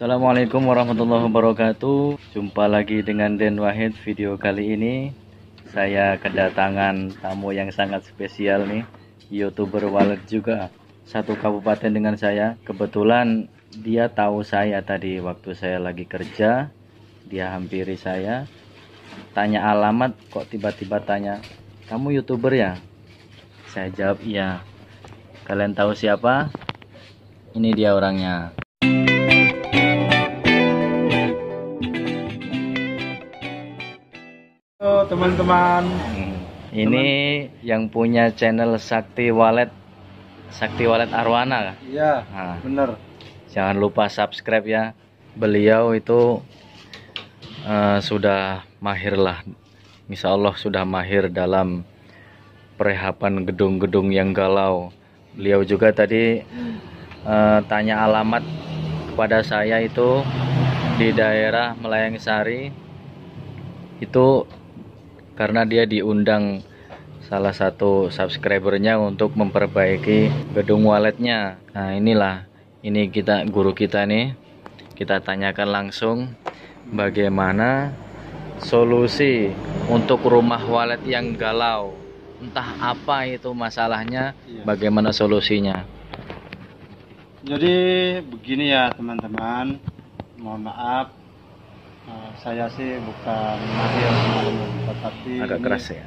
Assalamualaikum warahmatullahi wabarakatuh. Jumpa lagi dengan Den Wahid. Video kali ini saya kedatangan tamu yang sangat spesial nih, YouTuber wallet juga, satu kabupaten dengan saya. Kebetulan dia tahu saya tadi waktu saya lagi kerja. Dia hampiri saya, tanya alamat, kok tiba-tiba tanya, "Kamu YouTuber ya?" Saya jawab iya. Kalian tahu siapa? Ini dia orangnya. Halo teman-teman. Ini yang punya channel Sakti Wallet Arwana. Iya, Nah, bener. jangan lupa subscribe ya. Beliau itu sudah mahir lah, insya Allah sudah mahir dalam perehapan gedung-gedung yang galau. Beliau juga tadi tanya alamat kepada saya, itu di daerah Melayang Sari. Itu karena dia diundang salah satu subscribernya untuk memperbaiki gedung walletnya. Nah ini guru kita nih, kita tanyakan langsung bagaimana solusi untuk rumah wallet yang galau, entah apa itu masalahnya, bagaimana solusinya. Jadi begini ya teman-teman, mohon maaf, saya sih bukan mahir, tetapi Agak keras ya,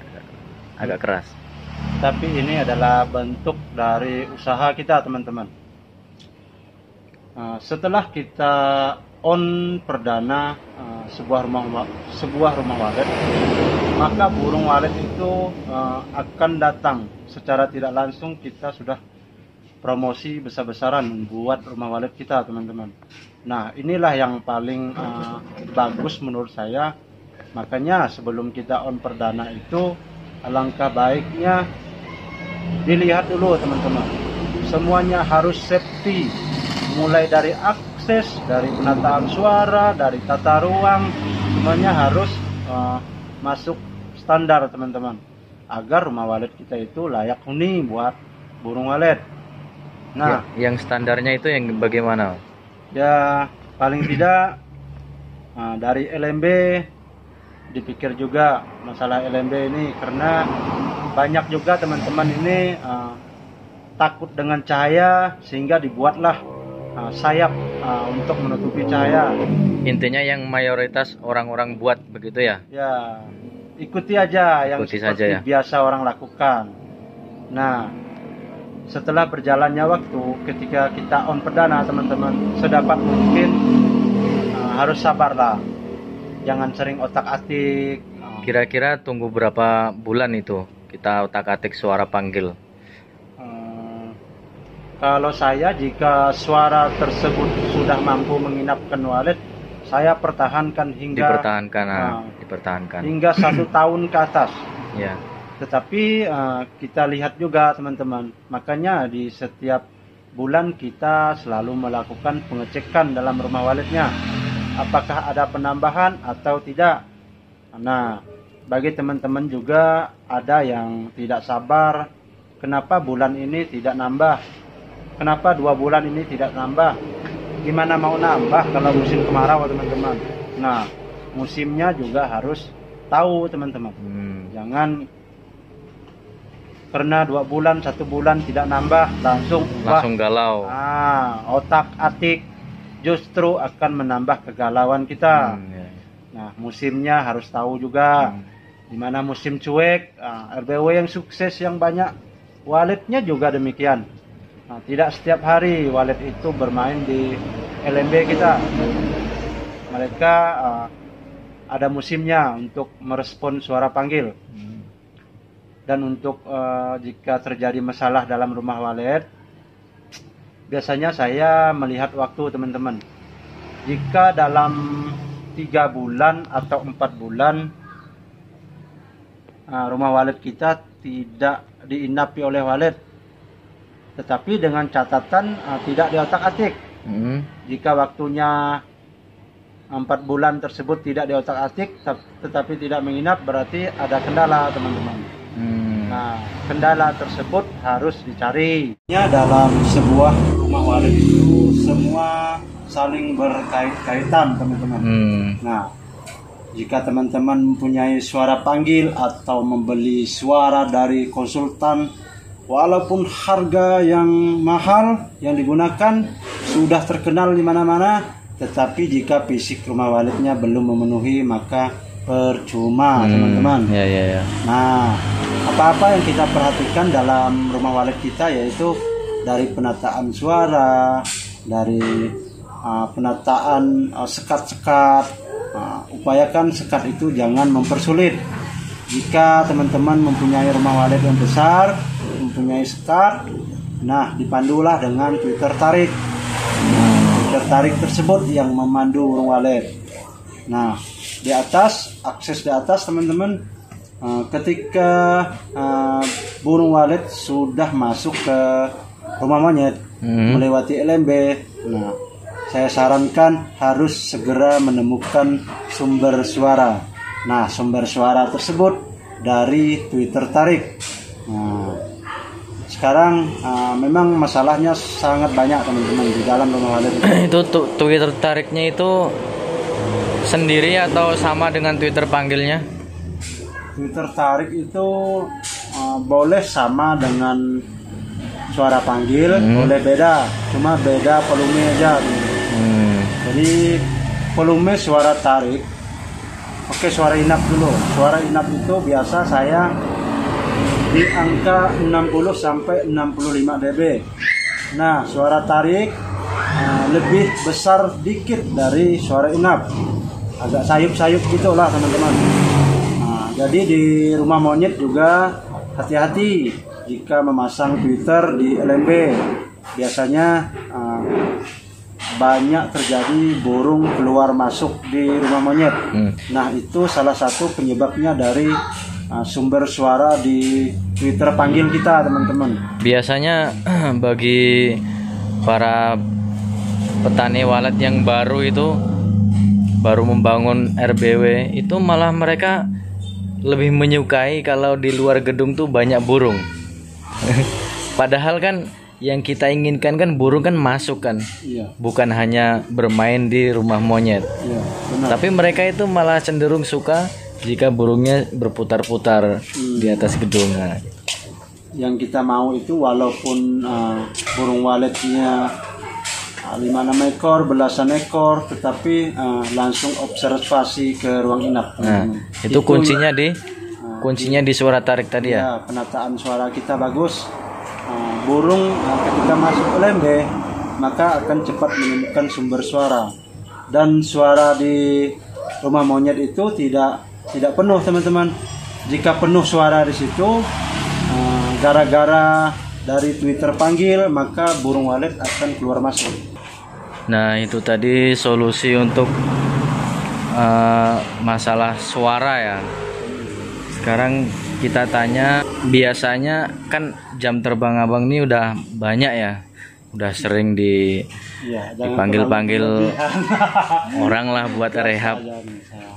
agak keras. Tapi ini adalah bentuk dari usaha kita teman-teman. Setelah kita on perdana sebuah rumah wallet, maka burung wallet itu akan datang secara tidak langsung. Kita sudah promosi besar-besaran membuat rumah wallet kita teman-teman. Nah inilah yang paling bagus menurut saya. Makanya sebelum kita on perdana itu, alangkah baiknya dilihat dulu teman-teman. Semuanya harus safety, mulai dari akses, dari penataan suara, dari tata ruang, semuanya harus masuk standar teman-teman, agar rumah wallet kita itu layak huni buat burung wallet. Nah yang standarnya itu yang bagaimana? Ya paling tidak dari LMB dipikir juga masalah LMB ini, karena banyak juga teman-teman ini takut dengan cahaya, sehingga dibuatlah sayap untuk menutupi cahaya. Intinya yang mayoritas orang-orang buat begitu ya? Ya ikuti aja yang Ikuti seperti saja ya, biasa orang lakukan. Nah setelah berjalannya waktu, ketika kita on perdana teman-teman, sedapat mungkin harus sabarlah, jangan sering otak-atik. Kira-kira tunggu berapa bulan itu kita otak-atik suara panggil? Kalau saya, jika suara tersebut sudah mampu menginapkan wallet, saya pertahankan hingga dipertahankan hingga 1 tahun ke atas ya. Tetapi kita lihat juga teman-teman, makanya di setiap bulan kita selalu melakukan pengecekan dalam rumah walletnya, apakah ada penambahan atau tidak. Nah bagi teman-teman juga ada yang tidak sabar, kenapa bulan ini tidak nambah, kenapa 2 bulan ini tidak nambah, gimana mau nambah kalau musim kemarau teman-teman. Nah musimnya juga harus tahu teman-teman. Jangan karena 2 bulan 1 bulan tidak nambah langsung galau. Otak atik justru akan menambah kegalauan kita. Nah musimnya harus tahu juga. Dimana musim cuek, RBW yang sukses yang banyak walletnya juga demikian. Nah, tidak setiap hari wallet itu bermain di LMB kita. Mereka ada musimnya untuk merespon suara panggil. Dan untuk jika terjadi masalah dalam rumah wallet, biasanya saya melihat waktu teman-teman. Jika dalam 3 bulan atau 4 bulan rumah wallet kita tidak diinapi oleh wallet, tetapi dengan catatan tidak diotak-atik. Jika waktunya 4 bulan tersebut tidak diotak-atik tetapi tidak menginap, berarti ada kendala teman-teman. Nah, kendala tersebut harus dicari. Dalam sebuah rumah wallet itu semua saling berkaitan teman-teman. Nah, jika teman-teman mempunyai suara panggil atau membeli suara dari konsultan, walaupun harga yang mahal yang digunakan sudah terkenal di mana-mana, tetapi jika fisik rumah walidnya belum memenuhi maka percuma teman-teman. Nah, apa-apa yang kita perhatikan dalam rumah walid kita yaitu dari penataan suara, dari penataan sekat-sekat. Upayakan sekat itu jangan mempersulit. Jika teman-teman mempunyai rumah walid yang besar, mempunyai sekat, nah dipandulah dengan Twitter tarik. Twitter tarik tersebut yang memandu burung walid. Nah, di atas, akses di atas teman-teman, ketika burung walid sudah masuk ke rumah monyet, melewati LMB, nah saya sarankan harus segera menemukan sumber suara. Nah, sumber suara tersebut dari Twitter tarik. Nah, sekarang memang masalahnya sangat banyak teman-teman di dalam rumah walid. Itu Twitter tariknya itu sendiri atau sama dengan Twitter panggilnya? Twitter tarik itu boleh sama dengan suara panggil, boleh beda, cuma beda volume aja. Jadi volume suara tarik, oke, suara inap dulu. Suara inap itu biasa saya di angka 60 sampai 65 dB. Nah, suara tarik lebih besar dikit dari suara inap, agak sayup-sayup gitulah teman-teman. Nah, jadi di rumah monyet juga hati-hati jika memasang Twitter di LMB. Biasanya banyak terjadi burung keluar masuk di rumah monyet. Nah, itu salah satu penyebabnya dari sumber suara di Twitter panggil kita teman-teman. Biasanya bagi para petani walet yang baru membangun RBW itu malah mereka lebih menyukai kalau di luar gedung tuh banyak burung. Padahal kan yang kita inginkan kan burung kan masuk kan, bukan hanya bermain di rumah monyet. Tapi mereka itu malah cenderung suka jika burungnya berputar-putar di atas gedung. Yang kita mau itu walaupun burung waletnya 5-6 ekor, belasan ekor, tetapi langsung observasi ke ruang inap. Itu kuncinya di suara tarik tadi ya. Penataan suara kita bagus. Burung ketika masuk LMB maka akan cepat menemukan sumber suara, dan suara di rumah monyet itu tidak penuh teman-teman. Jika penuh suara di situ gara-gara dari Twitter panggil, maka burung walet akan keluar masuk. Nah, itu tadi solusi untuk masalah suara ya. Sekarang kita tanya, biasanya kan jam terbang abang ini udah banyak ya, udah sering dipanggil-panggil orang lah buat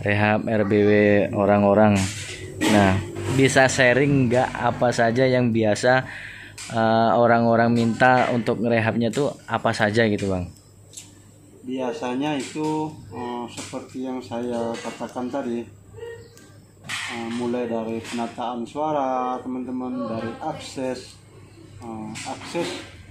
rehab RBW orang-orang. Nah, bisa sharing nggak apa saja yang biasa orang-orang minta untuk ngerehabnya tuh apa saja gitu bang? Biasanya itu seperti yang saya katakan tadi, mulai dari penataan suara teman-teman, dari akses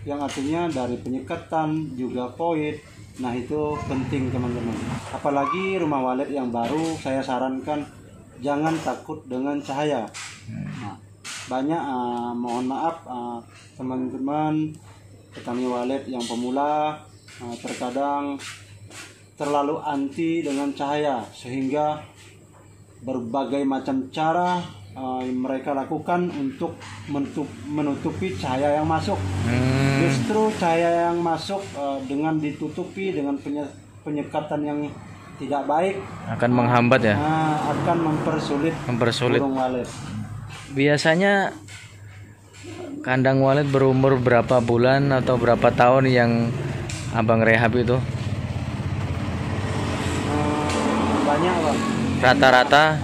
yang artinya dari penyekatan juga void. Nah, itu penting teman-teman. Apalagi rumah walet yang baru, saya sarankan jangan takut dengan cahaya. Nah, banyak mohon maaf teman-teman petani walet yang pemula terkadang terlalu anti dengan cahaya, sehingga berbagai macam cara mereka lakukan untuk menutupi cahaya yang masuk. Justru cahaya yang masuk dengan ditutupi dengan penyekatan yang tidak baik akan menghambat ya, akan mempersulit burung walet. Biasanya kandang walet berumur berapa bulan atau berapa tahun yang abang rehab itu? Banyak bang. Rata-rata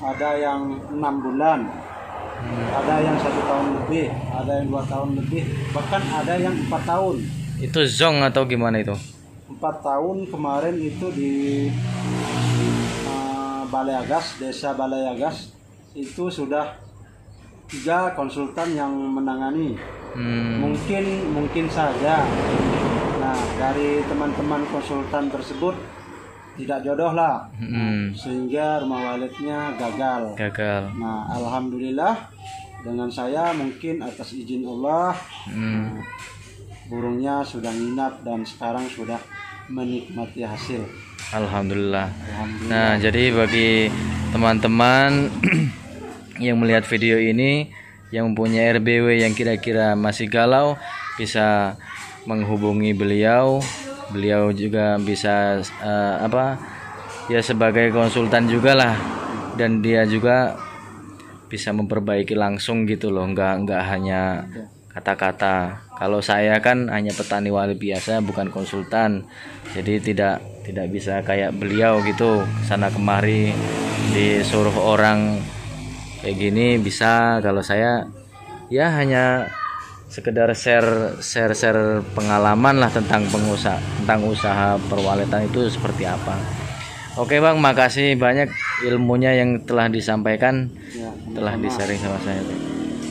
ada yang 6 bulan, ada yang 1 tahun lebih, ada yang 2 tahun lebih, bahkan ada yang 4 tahun. Itu zong atau gimana itu? 4 tahun kemarin itu di Balai Agas, Desa Balai Agas itu sudah 3 konsultan yang menangani. Mungkin saja. Nah, dari teman-teman konsultan tersebut tidak jodoh lah, sehingga rumah walidnya gagal. Nah, alhamdulillah dengan saya mungkin atas izin Allah, burungnya sudah nginap dan sekarang sudah menikmati hasil. Alhamdulillah. Nah, jadi bagi teman-teman yang melihat video ini yang mempunyai RBW yang kira-kira masih galau, bisa menghubungi beliau. Beliau juga bisa ya sebagai konsultan juga lah, dan dia juga bisa memperbaiki langsung gitu loh, nggak hanya kata-kata. Kalau saya kan hanya petani wali biasa, bukan konsultan, jadi tidak bisa kayak beliau gitu sana kemari disuruh orang kayak gini bisa. Kalau saya ya hanya sekedar share pengalaman lah tentang usaha perwalitan itu seperti apa. Oke Bang, makasih banyak ilmunya yang telah disampaikan, telah di-sharing sama saya.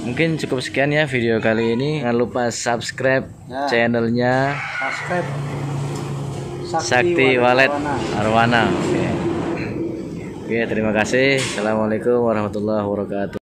Mungkin cukup sekian ya video kali ini. Jangan lupa subscribe channelnya Sakti Walet Arwana. Oke, terima kasih. Assalamualaikum warahmatullahi wabarakatuh.